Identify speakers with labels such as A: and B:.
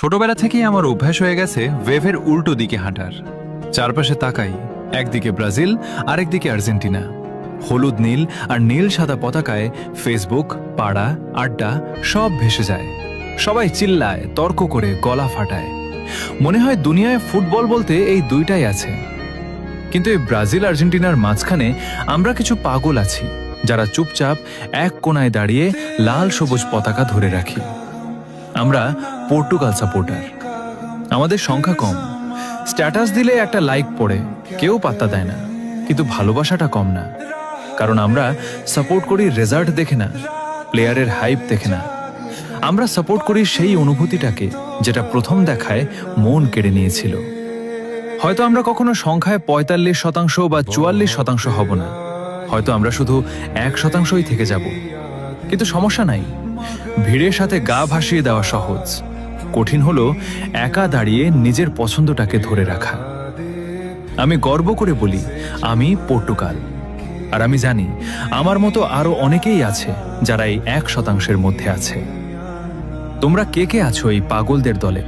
A: ছোটবেলা থেকেই আমার অভ্যাস হয়ে গেছে ওয়েভের উল্টো দিকে হাঁটার। চারপাশে তাকাই, একদিকে ব্রাজিল আরেকদিকে আর্জেন্টিনা। হলুদ নীল আর নীল সাদা পতাকায় ফেসবুক, পাড়া, আড্ডা সব ভেসে যায়। সবাই চিল্লায়, তর্ক করে, গলা ফাটায়। মনে হয় দুনিয়ায় ফুটবল বলতে এই দুইটাই আছে। কিন্তু এই ব্রাজিল আর্জেন্টিনার মাঝখানে আমরা কিছু পাগল আছি, যারা চুপচাপ এক কোণায় দাঁড়িয়ে লাল সবুজ পতাকা ধরে রাখি। আমরা পর্তুগাল সাপোর্টার। আমাদের সংখ্যা কম, স্ট্যাটাস দিলে একটা লাইক পড়ে, কেউ পাত্তা দেয় না, কিন্তু ভালোবাসাটা কম না। কারণ আমরা সাপোর্ট করি রেজাল্ট দেখে না, প্লেয়ারের হাইপ দেখে না। আমরা সাপোর্ট করি সেই অনুভূতিটাকে যেটা প্রথম দেখায় মন কেড়ে নিয়েছিল। হয়তো আমরা কখনো সংখ্যায় ৪৫% বা ৪৪% হব না, হয়তো আমরা শুধু ১%ই থেকে যাব। কিন্তু সমস্যা নাই, ভিড়ের সাথে গা ভাসিয়ে দেওয়া সহজ, কঠিন হলো একা দাঁড়িয়ে নিজের পছন্দটাকে ধরে রাখা। আমি গর্ব করে বলি আমি পর্তুগাল, আর আমি জানি আমার মতো আরো অনেকেই আছে যারা এই ১%-এর মধ্যে আছে। তোমরা কে কে আছো এই পাগলদের দলে?